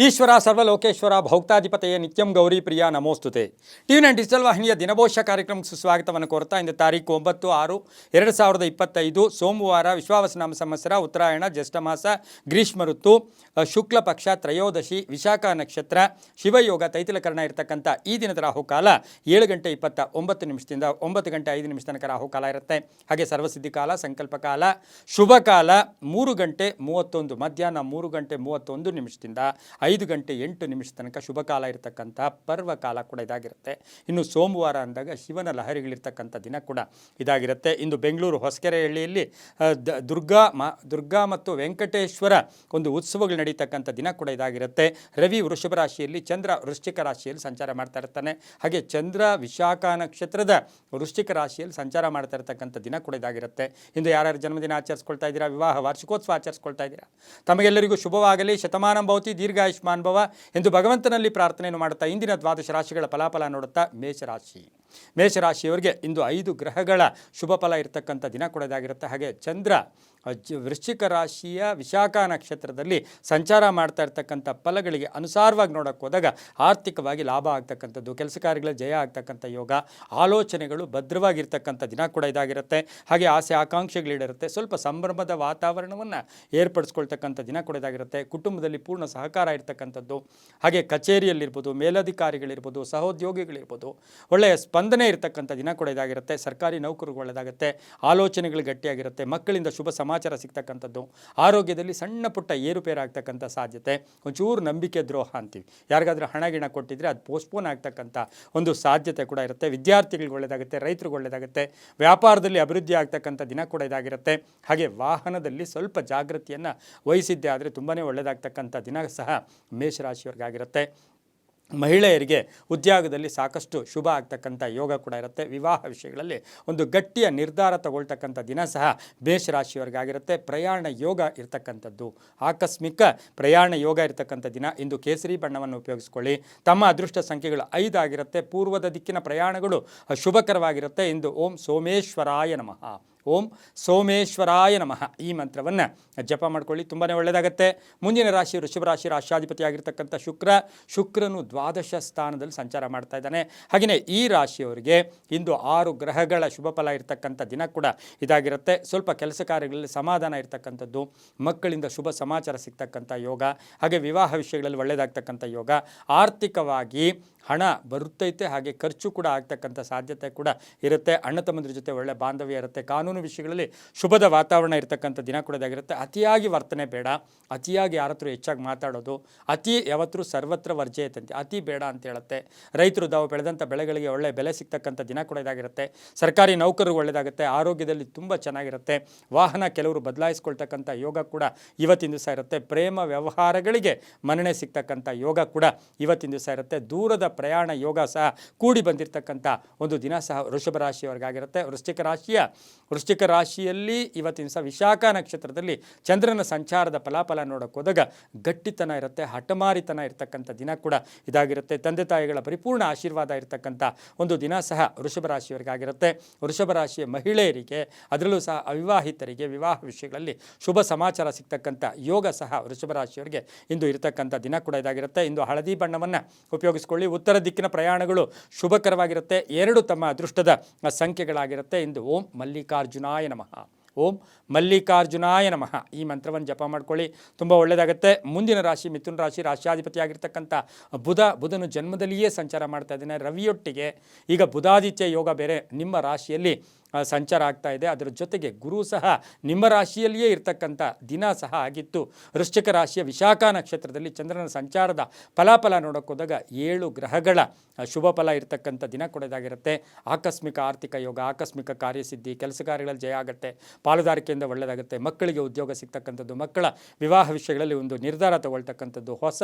ಈಶ್ವರ ಸರ್ವಲೋಕೇಶ್ವರ ಭೌಕ್ತಾಧಿಪತೆಯೇ ನಿತ್ಯಂ ಗೌರಿ ಪ್ರಿಯ ನಮೋಸ್ತುತೆ. ಟಿ9 ಡಿಜಿಟಲ್ ವಾಹಿನಿಯ ದಿನಭೋಷ್ಯ ಕಾರ್ಯಕ್ರಮಕ್ಕೆ ಸುಸ್ವಾಗತವನ್ನು ಕೋರ್ತಾ ಇಂದು ತಾರೀಕು 9/6/2025 ಸೋಮವಾರ ವಿಶ್ವಾವಸನಾಮ ಸಂವತ್ಸರ ಉತ್ತರಾಯಣ ಜ್ಯೇಷ್ಠ ಮಾಸ ಗ್ರೀಷ್ಮ ಋತು ಶುಕ್ಲ ಪಕ್ಷ ತ್ರಯೋದಶಿ ವಿಶಾಖ ನಕ್ಷತ್ರ ಶಿವಯೋಗ ತೈತಿಲಕರಣ ಇರತಕ್ಕಂಥ ಈ ದಿನದ ರಾಹುಕಾಲ 7:29 9:05 ತನಕ ರಾಹುಕಾಲ ಇರುತ್ತೆ. ಹಾಗೆ ಸರ್ವಸಿದ್ಧಿ ಕಾಲ, ಸಂಕಲ್ಪ ಕಾಲ, ಶುಭ ಕಾಲ 3:31 ಮಧ್ಯಾಹ್ನ 3:31 5:08 ತನಕ ಶುಭ ಕಾಲ ಇರತಕ್ಕಂಥ ಪರ್ವಕಾಲ ಕೂಡ ಇದಾಗಿರುತ್ತೆ. ಇನ್ನು ಸೋಮವಾರ ಅಂದಾಗ ಶಿವನ ಲಹರಿಗಳಿರ್ತಕ್ಕಂಥ ದಿನ ಕೂಡ ಇದಾಗಿರುತ್ತೆ. ಇಂದು ಬೆಂಗಳೂರು ಹೊಸಕೆರೆಹಳ್ಳಿಯಲ್ಲಿ ದುರ್ಗಾ ಮತ್ತು ವೆಂಕಟೇಶ್ವರ ಒಂದು ಉತ್ಸವಗಳು ನಡೀತಕ್ಕಂಥ ದಿನ ಕೂಡ ಇದಾಗಿರುತ್ತೆ. ರವಿ ವೃಷಭ ರಾಶಿಯಲ್ಲಿ, ಚಂದ್ರ ವೃಶ್ಚಿಕ ರಾಶಿಯಲ್ಲಿ ಸಂಚಾರ ಮಾಡ್ತಾ ಇರ್ತಾನೆ. ಹಾಗೆ ಚಂದ್ರ ವಿಶಾಖ ನಕ್ಷತ್ರದ ವೃಶ್ಚಿಕ ರಾಶಿಯಲ್ಲಿ ಸಂಚಾರ ಮಾಡ್ತಾ ಇರತಕ್ಕಂಥ ದಿನ ಕೂಡ ಇದಾಗಿರುತ್ತೆ. ಇಂದು ಯಾರ್ಯಾರು ಜನ್ಮದಿನ ಆಚರಿಸ್ಕೊಳ್ತಾ ಇದ್ದೀರಾ, ವಿವಾಹ ವಾರ್ಷಿಕೋತ್ಸವ ಆಚರಿಸ್ಕೊಳ್ತಾ ಇದ್ದೀರಾ, ತಮಗೆಲ್ಲರಿಗೂ ಶುಭವಾಗಲಿ, ಶತಮಾನಂ ಭವತಿ, ದೀರ್ಘಾಯುಷ್ಮಾನ್ ಭವ ಎಂದು ಭಗವಂತನಲ್ಲಿ ಪ್ರಾರ್ಥನೆಯನ್ನು ಮಾಡುತ್ತಾ ಇಂದಿನ ದ್ವಾದಶ ರಾಶಿಗಳ ಫಲಾಫಲ ನೋಡುತ್ತಾ ಮೇಷರಾಶಿಯವರಿಗೆ ಇಂದು 5 ಗ್ರಹಗಳ ಶುಭ ಫಲ ಇರತಕ್ಕಂಥ ದಿನ ಕೂಡ ಇದಾಗಿರುತ್ತೆ. ಹಾಗೆ ಚಂದ್ರ ವೃಶ್ಚಿಕ ರಾಶಿಯ ವಿಶಾಖ ನಕ್ಷತ್ರದಲ್ಲಿ ಸಂಚಾರ ಮಾಡ್ತಾ ಇರ್ತಕ್ಕಂಥ ಫಲಗಳಿಗೆ ಅನುಸಾರವಾಗಿ ನೋಡೋಕ್ಕೆ ಹೋದಾಗ ಆರ್ಥಿಕವಾಗಿ ಲಾಭ ಆಗ್ತಕ್ಕಂಥದ್ದು, ಕೆಲಸ ಕಾರ್ಯಗಳ ಜಯ ಆಗ್ತಕ್ಕಂಥ ಯೋಗ, ಆಲೋಚನೆಗಳು ಭದ್ರವಾಗಿರ್ತಕ್ಕಂಥ ದಿನ ಕೂಡ ಇದಾಗಿರುತ್ತೆ. ಹಾಗೆ ಆಸೆ ಆಕಾಂಕ್ಷೆಗಳಿರುತ್ತೆ. ಸ್ವಲ್ಪ ಸಂಭ್ರಮದ ವಾತಾವರಣವನ್ನು ಏರ್ಪಡಿಸ್ಕೊಳ್ತಕ್ಕಂಥ ದಿನ ಕೂಡ ಇದಾಗಿರುತ್ತೆ. ಕುಟುಂಬದಲ್ಲಿ ಪೂರ್ಣ ಸಹಕಾರ ಇರ್ತಕ್ಕಂಥದ್ದು, ಹಾಗೆ ಕಚೇರಿಯಲ್ಲಿರ್ಬೋದು, ಮೇಲಧಿಕಾರಿಗಳಿರ್ಬೋದು, ಸಹೋದ್ಯೋಗಿಗಳಿರ್ಬೋದು, ಒಳ್ಳೆಯ ಸ್ಪಂದನೆ ಇರತಕ್ಕಂಥ ದಿನ ಕೂಡ ಇದಾಗಿರುತ್ತೆ. ಸರ್ಕಾರಿ ನೌಕರಿಗೆ ಒಳ್ಳೆಯದಾಗುತ್ತೆ. ಆಲೋಚನೆಗಳು ಗಟ್ಟಿಯಾಗಿರುತ್ತೆ. ಮಕ್ಕಳಿಂದ ಶುಭ ಸಮಾಚಾರ ಸಿಗ್ತಕ್ಕಂಥದ್ದು, ಆರೋಗ್ಯದಲ್ಲಿ ಸಣ್ಣ ಪುಟ್ಟ ಏರುಪೇರು ಆಗ್ತಕ್ಕಂಥ ಸಾಧ್ಯತೆ, ಒಂಚೂರು ನಂಬಿಕೆ ದ್ರೋಹ ಅಂತೀವಿ, ಯಾರಿಗಾದ್ರೂ ಹಣ ಗಿಣ ಕೊಟ್ಟಿದ್ರೆ ಅದು ಪೋಸ್ಟ್ಪೋನ್ ಆಗ್ತಕ್ಕಂಥ ಒಂದು ಸಾಧ್ಯತೆ ಕೂಡ ಇರುತ್ತೆ. ವಿದ್ಯಾರ್ಥಿಗಳಿಗೆ ಒಳ್ಳೆಯದಾಗುತ್ತೆ, ರೈತರಿಗೆ ಒಳ್ಳೆಯದಾಗುತ್ತೆ, ವ್ಯಾಪಾರದಲ್ಲಿ ಅಭಿವೃದ್ಧಿ ಆಗ್ತಕ್ಕಂಥ ದಿನ ಕೂಡ ಇದಾಗಿರುತ್ತೆ. ಹಾಗೆ ವಾಹನದಲ್ಲಿ ಸ್ವಲ್ಪ ಜಾಗೃತಿಯನ್ನು ವಹಿಸಿದ್ದೆ ಆದರೆ ತುಂಬಾ ಒಳ್ಳೆಯದಾಗ್ತಕ್ಕಂಥ ದಿನ ಸಹ ಮೇಷರಾಶಿಯವರಿಗಾಗಿರುತ್ತೆ. ಮಹಿಳೆಯರಿಗೆ ಉದ್ಯೋಗದಲ್ಲಿ ಸಾಕಷ್ಟು ಶುಭ ಆಗ್ತಕ್ಕಂಥ ಯೋಗ ಕೂಡ ಇರುತ್ತೆ. ವಿವಾಹ ವಿಷಯಗಳಲ್ಲಿ ಒಂದು ಗಟ್ಟಿಯ ನಿರ್ಧಾರ ತಗೊಳ್ತಕ್ಕಂಥ ದಿನ ಸಹ ಮೇಷರಾಶಿಯವರಿಗಾಗಿರುತ್ತೆ. ಪ್ರಯಾಣ ಯೋಗ ಇರ್ತಕ್ಕಂಥದ್ದು, ಆಕಸ್ಮಿಕ ಪ್ರಯಾಣ ಯೋಗ ಇರತಕ್ಕಂಥ ದಿನ. ಇಂದು ಕೇಸರಿ ಬಣ್ಣವನ್ನು ಉಪಯೋಗಿಸ್ಕೊಳ್ಳಿ. ತಮ್ಮ ಅದೃಷ್ಟ ಸಂಖ್ಯೆಗಳು 5 ಆಗಿರುತ್ತೆ. ಪೂರ್ವದ ದಿಕ್ಕಿನ ಪ್ರಯಾಣಗಳು ಶುಭಕರವಾಗಿರುತ್ತೆ. ಇಂದು ಓಂ ಸೋಮೇಶ್ವರಾಯ ನಮಃ, ಓಂ ಸೋಮೇಶ್ವರಾಯ ನಮಃ ಈ ಮಂತ್ರವನ್ನು ಜಪ ಮಾಡ್ಕೊಳ್ಳಿ, ತುಂಬಾ ಒಳ್ಳೆಯದಾಗುತ್ತೆ. ಮುಂದಿನ ರಾಶಿ ವೃಷಭ ರಾಶಿ, ರಾಶ್ಯಾಧಿಪತಿಯಾಗಿರ್ತಕ್ಕಂಥ ಶುಕ್ರನು ದ್ವಾದಶ ಸ್ಥಾನದಲ್ಲಿ ಸಂಚಾರ ಮಾಡ್ತಾ ಇದ್ದಾನೆ. ಹಾಗೆಯೇ ಈ ರಾಶಿಯವರಿಗೆ ಇಂದು 6 ಗ್ರಹಗಳ ಶುಭ ಫಲ ಇರತಕ್ಕಂಥ ದಿನ ಕೂಡ ಇದಾಗಿರುತ್ತೆ. ಸ್ವಲ್ಪ ಕೆಲಸ ಕಾರ್ಯಗಳಲ್ಲಿ ಸಮಾಧಾನ ಇರತಕ್ಕಂಥದ್ದು, ಮಕ್ಕಳಿಂದ ಶುಭ ಸಮಾಚಾರ ಸಿಗ್ತಕ್ಕಂಥ ಯೋಗ, ಹಾಗೆ ವಿವಾಹ ವಿಷಯಗಳಲ್ಲಿ ಒಳ್ಳೆಯದಾಗ್ತಕ್ಕಂಥ ಯೋಗ, ಆರ್ಥಿಕವಾಗಿ ಹಣ ಬರುತ್ತೈತೆ, ಹಾಗೆ ಖರ್ಚು ಕೂಡ ಆಗ್ತಕ್ಕಂಥ ಸಾಧ್ಯತೆ ಕೂಡ ಇರುತ್ತೆ. ಅಣ್ಣ ತಮ್ಮಂದ್ರ ಜೊತೆ ಒಳ್ಳೆ ಬಾಂಧವ್ಯ ಇರುತ್ತೆ. ಕಾನೂನು ವಿಷಯಗಳಲ್ಲಿ ಶುಭದ ವಾತಾವರಣ ಇರತಕ್ಕಂಥ ದಿನ ಕೂಡ ಇದಾಗಿರುತ್ತೆ. ಅತಿಯಾಗಿ ವರ್ತನೆ ಬೇಡ, ಅತಿಯಾಗಿ ಯಾರ ಹತ್ರ ಹೆಚ್ಚಾಗಿ ಮಾತಾಡೋದು, ಅತಿ ಯಾವತ್ತೂ ಸರ್ವತ್ರ ವರ್ಜಯತಂತೆ, ಅತಿ ಬೇಡ ಅಂತ ಹೇಳುತ್ತೆ. ರೈತರು ತಾವು ಬೆಳೆದಂಥ ಬೆಳೆಗಳಿಗೆ ಒಳ್ಳೆ ಬೆಲೆ ಸಿಗ್ತಕ್ಕಂಥ ದಿನ ಕೂಡ ಇದಾಗಿರುತ್ತೆ. ಸರ್ಕಾರಿ ನೌಕರರು ಒಳ್ಳೆಯದಾಗುತ್ತೆ. ಆರೋಗ್ಯದಲ್ಲಿ ತುಂಬ ಚೆನ್ನಾಗಿರುತ್ತೆ. ವಾಹನ ಕೆಲವರು ಬದಲಾಯಿಸ್ಕೊಳ್ತಕ್ಕಂಥ ಯೋಗ ಕೂಡ ಇವತ್ತಿನ ದಿವಸ ಇರುತ್ತೆ. ಪ್ರೇಮ ವ್ಯವಹಾರಗಳಿಗೆ ಮನ್ನಣೆ ಸಿಗ್ತಕ್ಕಂಥ ಯೋಗ ಕೂಡ ಇವತ್ತಿನ ದಿವಸ ಇರುತ್ತೆ. ದೂರದ ಪ್ರಯಾಣ ಯೋಗ ಸಹ ಕೂಡಿ ಬಂದಿರತಕ್ಕಂಥ ಒಂದು ದಿನ ಸಹ ವೃಷಭ ರಾಶಿಯವರಿಗಾಗಿರುತ್ತೆ. ವೃಶ್ಚಿಕ ರಾಶಿಯಲ್ಲಿ ಇವತ್ತಿನ ದಿವಸ ವಿಶಾಖ ನಕ್ಷತ್ರದಲ್ಲಿ ಚಂದ್ರನ ಸಂಚಾರದ ಫಲಾಫಲ ನೋಡೋಕೆ ಹೋದಾಗ ಗಟ್ಟಿತನ ಇರುತ್ತೆ, ಹಠಮಾರಿತನ ಇರತಕ್ಕಂಥ ದಿನ ಕೂಡ ಇದಾಗಿರುತ್ತೆ. ತಂದೆ ತಾಯಿಗಳ ಪರಿಪೂರ್ಣ ಆಶೀರ್ವಾದ ಇರತಕ್ಕಂಥ ಒಂದು ದಿನ ಸಹ ವೃಷಭ ರಾಶಿಯವರಿಗಾಗಿರುತ್ತೆ. ವೃಷಭ ರಾಶಿಯ ಮಹಿಳೆಯರಿಗೆ, ಅದರಲ್ಲೂ ಸಹ ಅವಿವಾಹಿತರಿಗೆ ವಿವಾಹ ವಿಷಯಗಳಲ್ಲಿ ಶುಭ ಸಮಾಚಾರ ಸಿಗ್ತಕ್ಕಂಥ ಯೋಗ ಸಹ ವೃಷಭ ರಾಶಿಯವರಿಗೆ ಇಂದು ಇರತಕ್ಕಂಥ ದಿನ ಕೂಡ ಇದಾಗಿರುತ್ತೆ. ಇಂದು ಹಳದಿ ಬಣ್ಣವನ್ನು ಉಪಯೋಗಿಸಿಕೊಳ್ಳಿ. ಉತ್ತರ ದಿಕ್ಕಿನ ಪ್ರಯಾಣಗಳು ಶುಭಕರವಾಗಿರುತ್ತೆ. 2 ತಮ್ಮ ಅದೃಷ್ಟದ ಸಂಖ್ಯೆಗಳಾಗಿರುತ್ತೆ. ಇಂದು ಓಂ ಮಲ್ಲಿಕಾರ್ಜುನಾಯ ನಮಃ, ಓಂ ಮಲ್ಲಿಕಾರ್ಜುನಾಯ ನಮಃ ಈ ಮಂತ್ರವನ್ನು ಜಪ ಮಾಡ್ಕೊಳ್ಳಿ, ತುಂಬ ಒಳ್ಳೆಯದಾಗುತ್ತೆ. ಮುಂದಿನ ರಾಶಿ ಮಿಥುನ ರಾಶಿ, ರಾಶ್ಯಾಧಿಪತಿಯಾಗಿರ್ತಕ್ಕಂಥ ಬುಧನು ಜನ್ಮದಲ್ಲಿಯೇ ಸಂಚಾರ ಮಾಡ್ತಾ ಇದ್ದಾನೆ. ರವಿಯೊಟ್ಟಿಗೆ ಈಗ ಬುಧಾದಿತ್ಯ ಯೋಗ ಬೇರೆ ನಿಮ್ಮ ರಾಶಿಯಲ್ಲಿ ಸಂಚಾರ ಆಗ್ತಾ ಇದೆ. ಅದರ ಜೊತೆಗೆ ಗುರು ಸಹ ನಿಮ್ಮ ರಾಶಿಯಲ್ಲಿಯೇ ಇರ್ತಕ್ಕಂಥ ದಿನ ಸಹ ಆಗಿತ್ತು. ವೃಶ್ಚಿಕ ರಾಶಿಯ ವಿಶಾಖ ನಕ್ಷತ್ರದಲ್ಲಿ ಚಂದ್ರನ ಸಂಚಾರದ ಫಲಾಫಲ ನೋಡೋಕೆ ಹೋದಾಗ 7 ಗ್ರಹಗಳ ಶುಭ ಫಲ ಇರತಕ್ಕಂಥ ದಿನ ಕೂಡ ಇದಾಗಿರುತ್ತೆ. ಆಕಸ್ಮಿಕ ಆರ್ಥಿಕ ಯೋಗ, ಆಕಸ್ಮಿಕ ಕಾರ್ಯಸಿದ್ಧಿ, ಕೆಲಸ ಕಾರ್ಯಗಳಲ್ಲಿ ಜಯ ಆಗುತ್ತೆ, ಪಾಲುದಾರಿಕೆಯಿಂದ ಒಳ್ಳೆಯದಾಗುತ್ತೆ, ಮಕ್ಕಳಿಗೆ ಉದ್ಯೋಗ ಸಿಗ್ತಕ್ಕಂಥದ್ದು, ಮಕ್ಕಳ ವಿವಾಹ ವಿಷಯಗಳಲ್ಲಿ ಒಂದು ನಿರ್ಧಾರ ತಗೊಳ್ತಕ್ಕಂಥದ್ದು, ಹೊಸ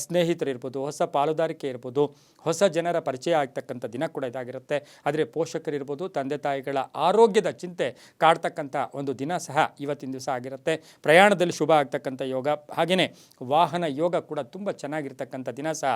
ಸ್ನೇಹಿತರಿರ್ಬೋದು, ಹೊಸ ಪಾಲುದಾರಿಕೆ ಇರ್ಬೋದು, ಹೊಸ ಜನರ ಪರಿಚಯ ಆಗ್ತಕ್ಕಂಥ ದಿನ ಕೂಡ ಇದಾಗಿರುತ್ತೆ. ಆದರೆ ಪೋಷಕರಿರ್ಬೋದು, ತಂದೆ ತಾಯಿಗಳ ಆರೋಗ್ಯದ ಚಿಂತೆ ಕಾಡ್ತಕ್ಕಂಥ ಒಂದು ದಿನ ಸಹ ಇವತ್ತಿನ ದಿವಸ ಆಗಿರುತ್ತೆ. ಪ್ರಯಾಣದಲ್ಲಿ ಶುಭ ಆಗ್ತಕ್ಕಂಥ ಯೋಗ, ಹಾಗೆಯೇ ವಾಹನ ಯೋಗ ಕೂಡ ತುಂಬ ಚೆನ್ನಾಗಿರ್ತಕ್ಕಂಥ ದಿನ ಸಹ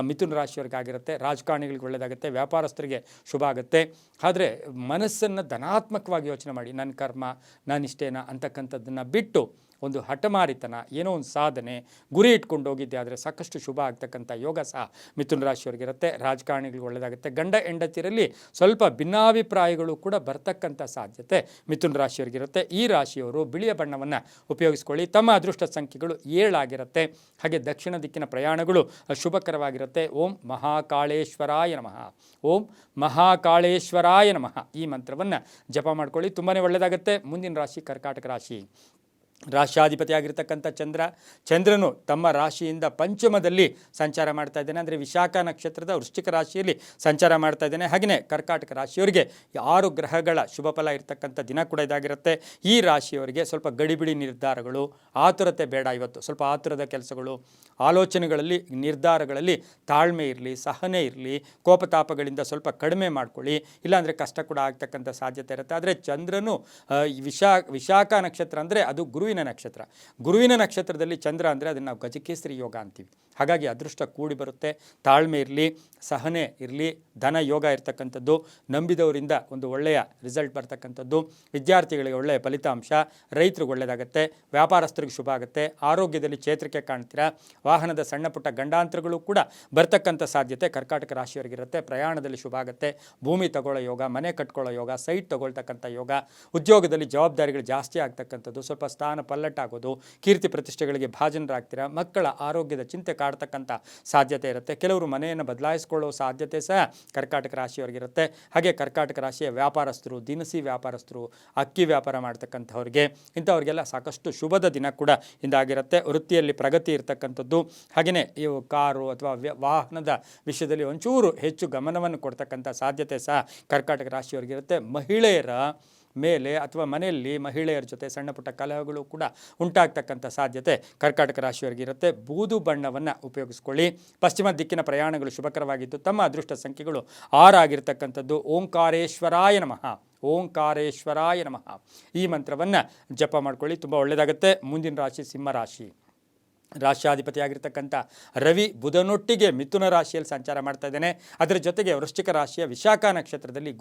ಮಿಥುನ ರಾಶಿಯವರಿಗಾಗಿರುತ್ತೆ. ರಾಜಕಾರಣಿಗಳಿಗೆ ಒಳ್ಳೆಯದಾಗುತ್ತೆ, ವ್ಯಾಪಾರಸ್ಥರಿಗೆ ಶುಭ ಆಗುತ್ತೆ. ಆದರೆ ಮನಸ್ಸನ್ನು ಧನಾತ್ಮಕವಾಗಿ ಯೋಚನೆ ಮಾಡಿ, ನನ್ನ ಕರ್ಮ ನಾನಿಷ್ಟೇನಾ ಅಂತಕ್ಕಂಥದ್ದನ್ನು ಬಿಟ್ಟು ಒಂದು ಹಠಮಾರಿತನ, ಏನೋ ಒಂದು ಸಾಧನೆ, ಗುರಿ ಇಟ್ಕೊಂಡು ಹೋಗಿದ್ದೆ ಆದರೆ ಸಾಕಷ್ಟು ಶುಭ ಆಗ್ತಕ್ಕಂಥ ಯೋಗ ಸಹ ಮಿಥುನ ರಾಶಿಯವರಿಗಿರುತ್ತೆ. ರಾಜಕಾರಣಿಗಳಿಗೆ ಒಳ್ಳೆಯದಾಗುತ್ತೆ. ಗಂಡ ಹೆಂಡತಿಯರಲ್ಲಿ ಸ್ವಲ್ಪ ಭಿನ್ನಾಭಿಪ್ರಾಯಗಳು ಕೂಡ ಬರ್ತಕ್ಕಂಥ ಸಾಧ್ಯತೆ ಮಿಥುನ ರಾಶಿಯವರಿಗಿರುತ್ತೆ. ಈ ರಾಶಿಯವರು ಬಿಳಿಯ ಬಣ್ಣವನ್ನು ಉಪಯೋಗಿಸ್ಕೊಳ್ಳಿ. ತಮ್ಮ ಅದೃಷ್ಟ ಸಂಖ್ಯೆಗಳು 7 ಆಗಿರುತ್ತೆ. ಹಾಗೆ ದಕ್ಷಿಣ ದಿಕ್ಕಿನ ಪ್ರಯಾಣಗಳು ಶುಭಕರವಾಗಿರುತ್ತೆ. ಓಂ ಮಹಾಕಾಳೇಶ್ವರಾಯ ನಮಃ, ಓಂ ಮಹಾಕಾಳೇಶ್ವರಾಯ ನಮಃ ಈ ಮಂತ್ರವನ್ನು ಜಪ ಮಾಡ್ಕೊಳ್ಳಿ, ತುಂಬಾ ಒಳ್ಳೆಯದಾಗುತ್ತೆ. ಮುಂದಿನ ರಾಶಿ ಕರ್ಕಾಟಕ ರಾಶಿ. ರಾಶ್ಯಾಧಿಪತಿಯಾಗಿರ್ತಕ್ಕಂಥ ಚಂದ್ರನು ತಮ್ಮ ರಾಶಿಯಿಂದ ಪಂಚಮದಲ್ಲಿ ಸಂಚಾರ ಮಾಡ್ತಾ ಇದ್ದಾನೆ. ಅಂದರೆ ವಿಶಾಖ ನಕ್ಷತ್ರದ ವೃಶ್ಚಿಕ ರಾಶಿಯಲ್ಲಿ ಸಂಚಾರ ಮಾಡ್ತಾ ಇದ್ದಾನೆ. ಹಾಗೆಯೇ ಕರ್ಕಾಟಕ ರಾಶಿಯವರಿಗೆ 6 ಗ್ರಹಗಳ ಶುಭ ಫಲ ಇರತಕ್ಕಂಥ ದಿನ ಕೂಡ ಇದಾಗಿರುತ್ತೆ. ಈ ರಾಶಿಯವರಿಗೆ ಸ್ವಲ್ಪ ಗಡಿಬಿಡಿ ನಿರ್ಧಾರಗಳು, ಆತುರತೆ ಬೇಡ. ಇವತ್ತು ಸ್ವಲ್ಪ ಆತುರದ ಕೆಲಸಗಳು, ಆಲೋಚನೆಗಳಲ್ಲಿ, ನಿರ್ಧಾರಗಳಲ್ಲಿ ತಾಳ್ಮೆ ಇರಲಿ, ಸಹನೆ ಇರಲಿ. ಕೋಪತಾಪಗಳಿಂದ ಸ್ವಲ್ಪ ಕಡಿಮೆ ಮಾಡ್ಕೊಳ್ಳಿ, ಇಲ್ಲಾಂದರೆ ಕಷ್ಟ ಕೂಡ ಆಗ್ತಕ್ಕಂಥ ಸಾಧ್ಯತೆ ಇರುತ್ತೆ. ಆದರೆ ಚಂದ್ರನು ವಿಶಾಖ ನಕ್ಷತ್ರ ಅಂದರೆ ಅದು ಗುರುವಿನ ನಕ್ಷತ್ರದಲ್ಲಿ ಚಂದ್ರ ಅಂದರೆ ಅದನ್ನು ನಾವು ಗಜಕೇಸರಿ ಯೋಗ ಅಂತೀವಿ. ಹಾಗಾಗಿ ಅದೃಷ್ಟ ಕೂಡಿ ಬರುತ್ತೆ. ತಾಳ್ಮೆ ಇರಲಿ, ಸಹನೆ ಇರಲಿ, ಧನ ಯೋಗ ಇರ್ತಕ್ಕಂಥದ್ದು, ನಂಬಿದವರಿಂದ ಒಂದು ಒಳ್ಳೆಯ ರಿಸಲ್ಟ್ ಬರ್ತಕ್ಕಂಥದ್ದು, ವಿದ್ಯಾರ್ಥಿಗಳಿಗೆ ಒಳ್ಳೆಯ ಫಲಿತಾಂಶ, ರೈತರಿಗೆ ಒಳ್ಳೆಯದಾಗುತ್ತೆ, ವ್ಯಾಪಾರಸ್ಥರಿಗೆ ಶುಭ ಆಗುತ್ತೆ, ಆರೋಗ್ಯದಲ್ಲಿ ಚೇತರಿಕೆ ಕಾಣ್ತೀರಾ, ವಾಹನದ ಸಣ್ಣ ಪುಟ್ಟ ಗಂಡಾಂತರಗಳು ಕೂಡ ಬರ್ತಕ್ಕಂಥ ಸಾಧ್ಯತೆ ಕರ್ಕಾಟಕ ರಾಶಿಯವರಿಗಿರುತ್ತೆ. ಪ್ರಯಾಣದಲ್ಲಿ ಶುಭ ಆಗುತ್ತೆ. ಭೂಮಿ ತಗೊಳ್ಳೋ ಯೋಗ, ಮನೆ ಕಟ್ಕೊಳ್ಳೋ ಯೋಗ, ಸೈಟ್ ತಗೊಳ್ತಕ್ಕಂಥ ಯೋಗ, ಉದ್ಯೋಗದಲ್ಲಿ ಜವಾಬ್ದಾರಿಗಳು ಜಾಸ್ತಿ ಆಗ್ತಕ್ಕಂಥದ್ದು, ಸ್ವಲ್ಪ ಸ್ಥಾನ ಪಲ್ಲಟ್ಟಾಗೋದು, ಕೀರ್ತಿ ಪ್ರತಿಷ್ಠೆಗಳಿಗೆ ಭಾಜನರಾಗ್ತೀರಾ, ಮಕ್ಕಳ ಆರೋಗ್ಯದ ಚಿಂತೆ ಕಾಡ್ತಕ್ಕಂಥ ಸಾಧ್ಯತೆ ಇರುತ್ತೆ. ಕೆಲವರು ಮನೆಯನ್ನು ಬದಲಾಯಿಸಿಕೊಳ್ಳೋ ಸಾಧ್ಯತೆ ಸಹ ಕರ್ಕಾಟಕ ರಾಶಿಯವರಿಗಿರುತ್ತೆ. ಹಾಗೆ ಕರ್ಕಾಟಕ ರಾಶಿಯ ವ್ಯಾಪಾರಸ್ಥರು, ದಿನಸಿ ವ್ಯಾಪಾರಸ್ಥರು, ಅಕ್ಕಿ ವ್ಯಾಪಾರ ಮಾಡ್ತಕ್ಕಂಥವ್ರಿಗೆ, ಇಂಥವ್ರಿಗೆಲ್ಲ ಸಾಕಷ್ಟು ಶುಭದ ದಿನ ಕೂಡ ಇಂದಾಗಿರುತ್ತೆ. ವೃತ್ತಿಯಲ್ಲಿ ಪ್ರಗತಿ ಇರತಕ್ಕಂಥದ್ದು, ಹಾಗೆಯೇ ಇವು ಕಾರು ಅಥವಾ ವಾಹನದ ವಿಷಯದಲ್ಲಿ ಒಂಚೂರು ಹೆಚ್ಚು ಗಮನವನ್ನು ಕೊಡ್ತಕ್ಕಂಥ ಸಾಧ್ಯತೆ ಸಹ ಕರ್ಕಾಟಕ ರಾಶಿಯವರಿಗಿರುತ್ತೆ. ಮಹಿಳೆಯರ ಮೇಲೆ ಅಥವಾ ಮನೆಯಲ್ಲಿ ಮಹಿಳೆಯರ ಜೊತೆ ಸಣ್ಣ ಪುಟ್ಟ ಕಲಹಗಳು ಕೂಡ ಉಂಟಾಗ್ತಕ್ಕಂಥ ಸಾಧ್ಯತೆ ಕರ್ಕಾಟಕ ರಾಶಿಯವರಿಗಿರುತ್ತೆ. ಬೂದು ಬಣ್ಣವನ್ನು ಉಪಯೋಗಿಸ್ಕೊಳ್ಳಿ. ಪಶ್ಚಿಮ ದಿಕ್ಕಿನ ಪ್ರಯಾಣಗಳು ಶುಭಕರವಾಗಿದ್ದು ತಮ್ಮ ಅದೃಷ್ಟ ಸಂಖ್ಯೆಗಳು 6 ಆಗಿರ್ತಕ್ಕಂಥದ್ದು. ಓಂಕಾರೇಶ್ವರಾಯ ನಮಃ, ಓಂಕಾರೇಶ್ವರಾಯ ನಮಃ ಈ ಮಂತ್ರವನ್ನು ಜಪ ಮಾಡ್ಕೊಳ್ಳಿ, ತುಂಬ ಒಳ್ಳೆಯದಾಗುತ್ತೆ. ಮುಂದಿನ ರಾಶಿ ಸಿಂಹರಾಶಿ. ರಾಶ್ಯಾಧಿಪತಿಯಾಗಿರ್ತಕ್ಕಂಥ ರವಿ ಬುಧನೊಟ್ಟಿಗೆ ಮಿಥುನ ರಾಶಿಯಲ್ಲಿ ಸಂಚಾರ ಮಾಡ್ತಾ ಇದ್ದಾನೆ. ಅದರ ಜೊತೆಗೆ ವೃಶ್ಚಿಕ ರಾಶಿಯ ವಿಶಾಖ ನಕ್ಷತ್ರದಲ್ಲಿ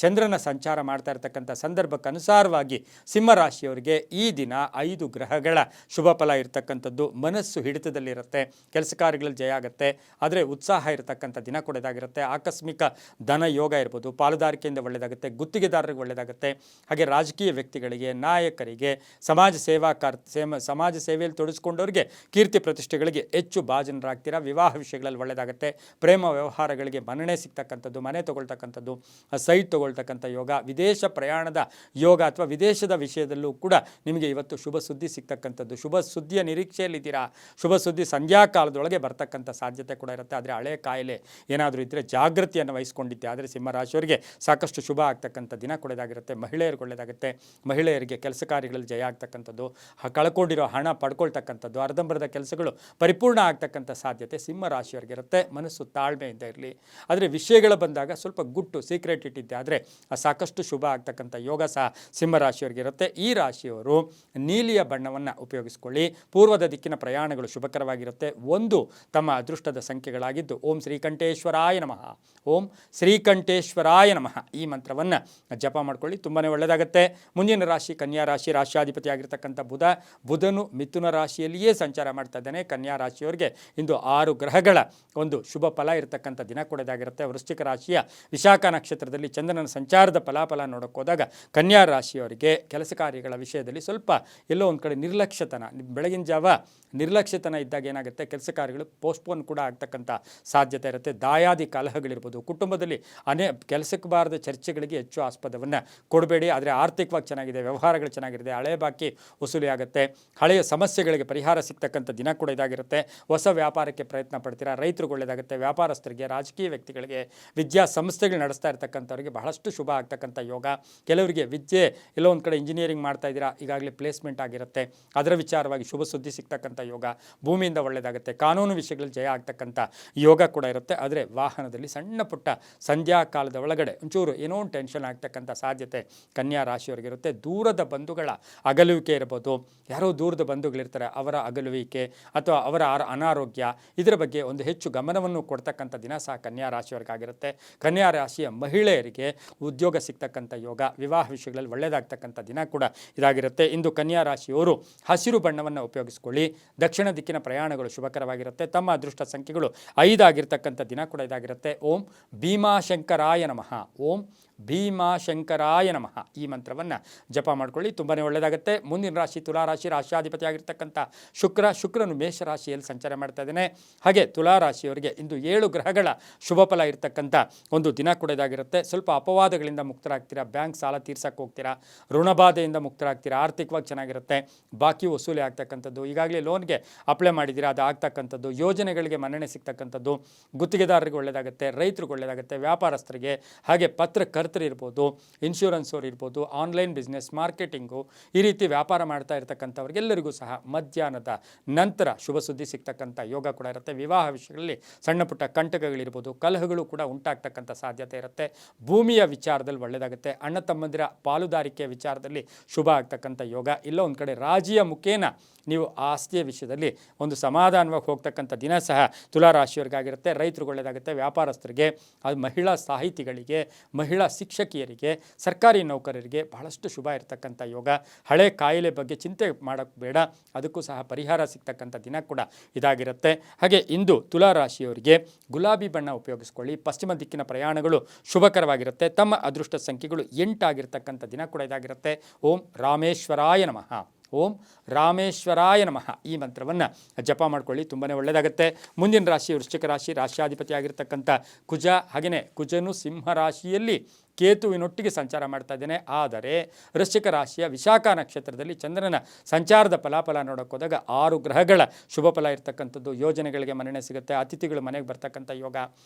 ಚಂದ್ರನ ಸಂಚಾರ ಮಾಡ್ತಾ ಇರತಕ್ಕಂಥ ಸಂದರ್ಭಕ್ಕನುಸಾರವಾಗಿ ಸಿಂಹ ರಾಶಿಯವರಿಗೆ ಈ ದಿನ 5 ಗ್ರಹಗಳ ಶುಭ ಫಲ ಇರತಕ್ಕಂಥದ್ದು. ಮನಸ್ಸು ಹಿಡಿತದಲ್ಲಿರುತ್ತೆ, ಕೆಲಸ ಕಾರ್ಯಗಳಲ್ಲಿ ಜಯ ಆಗುತ್ತೆ, ಆದರೆ ಉತ್ಸಾಹ ಇರತಕ್ಕಂಥ ದಿನ ಕೊಡೋದಾಗಿರುತ್ತೆ. ಆಕಸ್ಮಿಕ ಧನ ಯೋಗ ಇರ್ಬೋದು, ಪಾಲುದಾರಿಕೆಯಿಂದ ಒಳ್ಳೆಯದಾಗುತ್ತೆ, ಗುತ್ತಿಗೆದಾರರಿಗೆ ಒಳ್ಳೆಯದಾಗುತ್ತೆ. ಹಾಗೆ ರಾಜಕೀಯ ವ್ಯಕ್ತಿಗಳಿಗೆ, ನಾಯಕರಿಗೆ, ಸಮಾಜ ಸೇವೆಯಲ್ಲಿ ತೊಡಗಿಸ್ಕೊಂಡವರಿಗೆ ಕೀರ್ತಿ ಪ್ರತಿಷ್ಠೆಗಳಿಗೆ ಹೆಚ್ಚು ಭಾಜನರಾಗ್ತೀರಾ. ವಿವಾಹ ವಿಷಯಗಳಲ್ಲಿ ಒಳ್ಳೆಯದಾಗುತ್ತೆ. ಪ್ರೇಮ ವ್ಯವಹಾರಗಳಿಗೆ ಮನ್ನಣೆ ಸಿಗ್ತಕ್ಕಂಥದ್ದು, ಮನೆ ತೊಗೊಳ್ತಕ್ಕಂಥದ್ದು, ಸೈಟ್ ತೊಗೊಳ್ತಕ್ಕಂಥ ಯೋಗ, ವಿದೇಶ ಪ್ರಯಾಣದ ಯೋಗ ಅಥವಾ ವಿದೇಶದ ವಿಷಯದಲ್ಲೂ ಕೂಡ ನಿಮಗೆ ಇವತ್ತು ಶುಭ ಸುದ್ದಿ ಸಿಗ್ತಕ್ಕಂಥದ್ದು. ಶುಭ ಸುದ್ದಿಯ ನಿರೀಕ್ಷೆಯಲ್ಲಿದ್ದೀರಾ. ಶುಭ ಸುದ್ದಿ ಸಂಧ್ಯಾ ಕಾಲದೊಳಗೆ ಬರ್ತಕ್ಕಂಥ ಸಾಧ್ಯತೆ ಕೂಡ ಇರುತ್ತೆ. ಆದರೆ ಹಳೆಯ ಕಾಯಿಲೆ ಏನಾದರೂ ಇದ್ದರೆ ಜಾಗೃತಿಯನ್ನು ವಹಿಸ್ಕೊಂಡಿದ್ದೆ ಆದರೆ ಸಿಂಹರಾಶಿಯವರಿಗೆ ಸಾಕಷ್ಟು ಶುಭ ಆಗ್ತಕ್ಕಂಥ ದಿನ ಕೊಡೋದಾಗಿರುತ್ತೆ. ಮಹಿಳೆಯರಿಗೆ ಒಳ್ಳೆಯದಾಗುತ್ತೆ. ಮಹಿಳೆಯರಿಗೆ ಕೆಲಸ ಕಾರ್ಯಗಳಲ್ಲಿ ಜಯ ಆಗ್ತಕ್ಕಂಥದ್ದು, ಕಳ್ಕೊಂಡಿರೋ ಹಣ ಪಡ್ಕೊಳ್ತಕ್ಕಂಥದ್ದು, ಅರ್ಧಂಬರ್ಧ ಕೆಲಸಗಳು ಪರಿಪೂರ್ಣ ಆಗ್ತಕ್ಕಂಥ ಸಾಧ್ಯತೆ ಸಿಂಹ ರಾಶಿಯವರಿಗಿರುತ್ತೆ. ಮನಸ್ಸು ತಾಳ್ಮೆಯಿಂದ ಇರಲಿ. ಆದರೆ ವಿಷಯಗಳು ಬಂದಾಗ ಸ್ವಲ್ಪ ಗುಟ್ಟು ಸೀಕ್ರೆಟ್ ಇಟ್ಟಿದ್ದೆ ಆದರೆ ಸಾಕಷ್ಟು ಶುಭ ಆಗ್ತಕ್ಕಂಥ ಯೋಗ ಸಹ ಸಿಂಹ ರಾಶಿಯವರಿಗಿರುತ್ತೆ. ಈ ರಾಶಿಯವರು ನೀಲಿಯ ಬಣ್ಣವನ್ನು ಉಪಯೋಗಿಸ್ಕೊಳ್ಳಿ. ಪೂರ್ವದ ದಿಕ್ಕಿನ ಪ್ರಯಾಣಗಳು ಶುಭಕರವಾಗಿರುತ್ತೆ. 1 ತಮ್ಮ ಅದೃಷ್ಟದ ಸಂಖ್ಯೆಗಳಾಗಿದ್ದು ಓಂ ಶ್ರೀಕಂಠೇಶ್ವರಾಯ ನಮಃ, ಓಂ ಶ್ರೀಕಂಠೇಶ್ವರಾಯ ನಮಃ ಈ ಮಂತ್ರವನ್ನು ಜಪ ಮಾಡ್ಕೊಳ್ಳಿ, ತುಂಬಾ ಒಳ್ಳೆಯದಾಗುತ್ತೆ. ಮುಂದಿನ ರಾಶಿ ಕನ್ಯಾ ರಾಶಿ. ರಾಶ್ಯಾಧಿಪತಿಯಾಗಿರ್ತಕ್ಕಂಥ ಬುಧನು ಮಿಥುನ ರಾಶಿಯಲ್ಲಿಯೇ ಸಂಚಾರ ಮಾಡ್ತಾ ಇದ್ದಾನೆ. ಕನ್ಯಾ ರಾಶಿಯವರಿಗೆ ಇಂದು 6 ಗ್ರಹಗಳ ಒಂದು ಶುಭ ಫಲ ಇರತಕ್ಕಂಥ ದಿನ ಕೊಡೋದಾಗಿರುತ್ತೆ. ವೃಶ್ಚಿಕ ರಾಶಿಯ ವಿಶಾಖ ನಕ್ಷತ್ರದಲ್ಲಿ ಚಂದ್ರನ ಸಂಚಾರದ ಫಲಾಫಲ ನೋಡೋಕೆ ಹೋದಾಗ ಕನ್ಯಾ ರಾಶಿಯವರಿಗೆ ಕೆಲಸ ಕಾರ್ಯಗಳ ವಿಷಯದಲ್ಲಿ ಸ್ವಲ್ಪ ಎಲ್ಲೋ ಒಂದು ಕಡೆ ನಿರ್ಲಕ್ಷ್ಯತನ, ಬೆಳಗಿನ ಜಾವ ನಿರ್ಲಕ್ಷ್ಯತನ ಇದ್ದಾಗ ಏನಾಗುತ್ತೆ, ಕೆಲಸ ಕಾರ್ಯಗಳು ಪೋಸ್ಟ್ಪೋನ್ ಕೂಡ ಆಗ್ತಕ್ಕಂಥ ಸಾಧ್ಯತೆ ಇರುತ್ತೆ. ದಾಯಾದಿ ಕಲಹಗಳಿರ್ಬೋದು, ಕುಟುಂಬದಲ್ಲಿ ಕೆಲಸಕ್ಕೆ ಬಾರದ ಚರ್ಚೆಗಳಿಗೆ ಹೆಚ್ಚು ಆಸ್ಪದವನ್ನು ಕೊಡಬೇಡಿ. ಆದರೆ ಆರ್ಥಿಕವಾಗಿ ಚೆನ್ನಾಗಿದೆ, ವ್ಯವಹಾರಗಳು ಚೆನ್ನಾಗಿರುತ್ತೆ, ಹಳೆಯ ಬಾಕಿ ವಸೂಲಿ ಆಗುತ್ತೆ, ಹಳೆಯ ಸಮಸ್ಯೆಗಳಿಗೆ ಪರಿಹಾರ ಸಿಗ್ತಕ್ಕಂಥ ದಿನ ಕೂಡ ಇದಾಗಿರುತ್ತೆ. ಹೊಸ ವ್ಯಾಪಾರಕ್ಕೆ ಪ್ರಯತ್ನ ಪಡ್ತೀರಾ. ರೈತರಿಗೆ ಒಳ್ಳೆಯದಾಗುತ್ತೆ. ವ್ಯಾಪಾರಸ್ಥರಿಗೆ, ರಾಜಕೀಯ ವ್ಯಕ್ತಿಗಳಿಗೆ, ವಿದ್ಯಾ ಸಂಸ್ಥೆಗಳು ನಡೆಸ್ತಾ ಇರ್ತಕ್ಕಂಥವ್ರಿಗೆ ಬಹಳಷ್ಟು ಶುಭ ಆಗ್ತಕ್ಕಂಥ ಯೋಗ. ಕೆಲವರಿಗೆ ವಿದ್ಯೆ ಎಲ್ಲೋ ಒಂದು ಕಡೆ ಇಂಜಿನಿಯರಿಂಗ್ ಮಾಡ್ತಾ ಇದ್ದೀರಾ, ಈಗಾಗಲೇ ಪ್ಲೇಸ್ಮೆಂಟ್ ಆಗಿರುತ್ತೆ, ಅದರ ವಿಚಾರವಾಗಿ ಶುಭ ಸುದ್ದಿ ಸಿಗ್ತಕ್ಕಂಥ ಯೋಗ. ಭೂಮಿಯಿಂದ ಒಳ್ಳೆಯದಾಗುತ್ತೆ. ಕಾನೂನು ವಿಷಯಗಳಲ್ಲಿ ಜಯ ಆಗ್ತಕ್ಕಂಥ ಯೋಗ ಕೂಡ ಇರುತ್ತೆ. ಆದರೆ ವಾಹನದಲ್ಲಿ ಸಣ್ಣ ಪುಟ್ಟ ಸಂಧ್ಯಾ ಕಾಲದ ಒಳಗಡೆ ಒಂಚೂರು ಏನೋ ಒಂದು ಟೆನ್ಷನ್ ಆಗ್ತಕ್ಕಂಥ ಸಾಧ್ಯತೆ ಕನ್ಯಾ ರಾಶಿಯವರಿಗಿರುತ್ತೆ. ದೂರದ ಬಂಧುಗಳ ಅಗಲುವಿಕೆ ಇರ್ಬೋದು, ಯಾರೋ ದೂರದ ಬಂಧುಗಳಿರ್ತಾರೆ, ಅವರ ಅಗಲುವಿಕೆ ನಿಲ್ಲುವಿಕೆ ಅಥವಾ ಅವರ ಅನಾರೋಗ್ಯ ಇದರ ಬಗ್ಗೆ ಒಂದು ಹೆಚ್ಚು ಗಮನವನ್ನು ಕೊಡ್ತಕ್ಕಂಥ ದಿನ ಸಹ ಕನ್ಯಾ ರಾಶಿಯವರಿಗಾಗಿರುತ್ತೆ. ಕನ್ಯಾ ರಾಶಿಯ ಮಹಿಳೆಯರಿಗೆ ಉದ್ಯೋಗ ಸಿಗ್ತಕ್ಕಂಥ ಯೋಗ, ವಿವಾಹ ವಿಷಯಗಳಲ್ಲಿ ಒಳ್ಳೆಯದಾಗ್ತಕ್ಕಂಥ ದಿನ ಕೂಡ ಇದಾಗಿರುತ್ತೆ. ಇಂದು ಕನ್ಯಾ ರಾಶಿಯವರು ಹಸಿರು ಬಣ್ಣವನ್ನು ಉಪಯೋಗಿಸ್ಕೊಳ್ಳಿ. ದಕ್ಷಿಣ ದಿಕ್ಕಿನ ಪ್ರಯಾಣಗಳು ಶುಭಕರವಾಗಿರುತ್ತೆ. ತಮ್ಮ ಅದೃಷ್ಟ ಸಂಖ್ಯೆಗಳು 5 ಆಗಿರ್ತಕ್ಕಂಥ ದಿನ ಕೂಡ ಇದಾಗಿರುತ್ತೆ. ಓಂ ಭೀಮಾಶಂಕರಾಯ ನಮಃ. ಓಂ ಭೀಮಾಶಂಕರಾಯ ನಮಃ ಈ ಮಂತ್ರವನ್ನು ಜಪ ಮಾಡ್ಕೊಳ್ಳಿ, ತುಂಬಾ ಒಳ್ಳೆಯದಾಗುತ್ತೆ. ಮುಂದಿನ ರಾಶಿ ತುಲಾರಾಶಿ. ರಾಶಿಯಾಧಿಪತಿ ಆಗಿರ್ತಕ್ಕಂಥ ಶುಕ್ರನು ಮೇಷರಾಶಿಯಲ್ಲಿ ಸಂಚಾರ ಮಾಡ್ತಾ ಇದ್ದಾನೆ. ಹಾಗೆ ತುಲಾರಾಶಿಯವರಿಗೆ ಇಂದು 7 ಗ್ರಹಗಳ ಶುಭ ಫಲ ಇರತಕ್ಕಂಥ ಒಂದು ದಿನ ಕೂಡ ಇದಾಗಿರುತ್ತೆ. ಸ್ವಲ್ಪ ಅಪವಾದಗಳಿಂದ ಮುಕ್ತರಾಗ್ತೀರಾ, ಬ್ಯಾಂಕ್ ಸಾಲ ತೀರ್ಸಕ್ಕೆ ಹೋಗ್ತೀರಾ, ಋಣಬಾಧೆಯಿಂದ ಮುಕ್ತರಾಗ್ತೀರಾ, ಆರ್ಥಿಕವಾಗಿ ಚೆನ್ನಾಗಿರುತ್ತೆ, ಬಾಕಿ ವಸೂಲಿ ಆಗ್ತಕ್ಕಂಥದ್ದು, ಈಗಾಗಲೇ ಲೋನ್ಗೆ ಅಪ್ಲೈ ಮಾಡಿದ್ದೀರಾ ಅದು ಆಗ್ತಕ್ಕಂಥದ್ದು, ಯೋಜನೆಗಳಿಗೆ ಮನ್ನಣೆ ಸಿಗ್ತಕ್ಕಂಥದ್ದು, ಗುತ್ತಿಗೆದಾರರಿಗೆ ಒಳ್ಳೆಯದಾಗುತ್ತೆ, ರೈತರಿಗೆ ಒಳ್ಳೆಯದಾಗುತ್ತೆ, ವ್ಯಾಪಾರಸ್ಥರಿಗೆ, ಹಾಗೆ ಪತ್ರಕರ್ತರು ಇರ್ಬೋದು, ಇನ್ಶೂರೆನ್ಸ್ ಅವರು ಇರ್ಬೋದು, ಆನ್ಲೈನ್ ಬಿಸ್ನೆಸ್, ಮಾರ್ಕೆಟಿಂಗು, ಈ ರೀತಿ ವ್ಯಾಪಾರ ಮಾಡ್ತಾ ಇರ್ತಕ್ಕಂಥವ್ರಿಗೆಲ್ಲರಿಗೂ ಸಹ ಮಧ್ಯಾಹ್ನದ ನಂತರ ಶುಭ ಸುದ್ದಿ ಸಿಗ್ತಕ್ಕಂಥ ಯೋಗ ಕೂಡ ಇರುತ್ತೆ. ವಿವಾಹ ವಿಷಯಗಳಲ್ಲಿ ಸಣ್ಣ ಪುಟ್ಟ ಕಂಟಕಗಳಿರ್ಬೋದು, ಕಲಹಗಳು ಕೂಡ ಉಂಟಾಗ್ತಕ್ಕಂಥ ಸಾಧ್ಯತೆ ಇರುತ್ತೆ. ಭೂಮಿಯ ವಿಚಾರದಲ್ಲಿ ಒಳ್ಳೆಯದಾಗುತ್ತೆ. ಅಣ್ಣ ತಮ್ಮಂದಿರ ಪಾಲುದಾರಿಕೆಯ ವಿಚಾರದಲ್ಲಿ ಶುಭ ಆಗ್ತಕ್ಕಂಥ ಯೋಗ. ಇಲ್ಲೋ ಒಂದು ಕಡೆ ರಾಜಿಯ ಮುಖೇನ ನೀವು ಆಸ್ತಿಯ ವಿಷಯದಲ್ಲಿ ಒಂದು ಸಮಾಧಾನವಾಗಿ ಹೋಗ್ತಕ್ಕಂಥ ದಿನ ಸಹ ತುಲಾರಾಶಿಯವರಿಗಾಗಿರುತ್ತೆ. ರೈತರಿಗೆ ಒಳ್ಳೆಯದಾಗುತ್ತೆ, ವ್ಯಾಪಾರಸ್ಥರಿಗೆ, ಅದು ಮಹಿಳಾ ಸಾಹಿತಿಗಳಿಗೆ, ಮಹಿಳಾ ಶಿಕ್ಷಕಿಯರಿಗೆ, ಸರ್ಕಾರಿ ನೌಕರರಿಗೆ ಬಹಳಷ್ಟು ಶುಭ ಇರತಕ್ಕಂಥ ಯೋಗ. ಹಳೆ ಕಾಯಿಲೆ ಬಗ್ಗೆ ಚಿಂತೆ ಮಾಡೋಕ್ಕೆ ಬೇಡ, ಅದಕ್ಕೂ ಸಹ ಪರಿಹಾರ ಸಿಗ್ತಕ್ಕಂಥ ದಿನ ಕೂಡ ಇದಾಗಿರುತ್ತೆ. ಹಾಗೆ ಇಂದು ತುಲಾರಾಶಿಯವರಿಗೆ ಗುಲಾಬಿ ಬಣ್ಣ ಉಪಯೋಗಿಸ್ಕೊಳ್ಳಿ. ಪಶ್ಚಿಮ ದಿಕ್ಕಿನ ಪ್ರಯಾಣಗಳು ಶುಭಕರವಾಗಿರುತ್ತೆ. ತಮ್ಮ ಅದೃಷ್ಟ ಸಂಖ್ಯೆಗಳು 8 ಆಗಿರ್ತಕ್ಕಂಥ ದಿನ ಕೂಡ ಇದಾಗಿರುತ್ತೆ. ಓಂ ರಾಮೇಶ್ವರಾಯ ನಮಃ. ಓಂ ರಾಮೇಶ್ವರಾಯ ನಮಃ ಈ ಮಂತ್ರವನ್ನು ಜಪ ಮಾಡ್ಕೊಳ್ಳಿ, ತುಂಬಾ ಒಳ್ಳೆಯದಾಗುತ್ತೆ. ಮುಂದಿನ ರಾಶಿ ವೃಶ್ಚಿಕ ರಾಶಿ. ರಾಶಿಯಾಧಿಪತಿ ಆಗಿರ್ತಕ್ಕಂಥ ಕುಜ, ಹಾಗೆಯೇ ಕುಜನು ಸಿಂಹ ರಾಶಿಯಲ್ಲಿ ಕೇತುವಿನೊಟ್ಟಿಗೆ ಸಂಚಾರ ಮಾಡ್ತಾ ಇದ್ದೇನೆ. ಆದರೆ ವೃಶ್ಚಿಕ ರಾಶಿಯ ವಿಶಾಖ ನಕ್ಷತ್ರದಲ್ಲಿ ಚಂದ್ರನ ಸಂಚಾರದ ಫಲಾಫಲ ನೋಡೋಕೆ ಹೋದಾಗ 6 ಗ್ರಹಗಳ ಶುಭ ಫಲ ಇರ್ತಕ್ಕಂಥದ್ದು, ಯೋಜನೆಗಳಿಗೆ ಮನ್ನಣೆ ಸಿಗುತ್ತೆ, ಅತಿಥಿಗಳು ಮನೆಗೆ ಬರ್ತಕ್ಕಂಥ ಯೋಗ,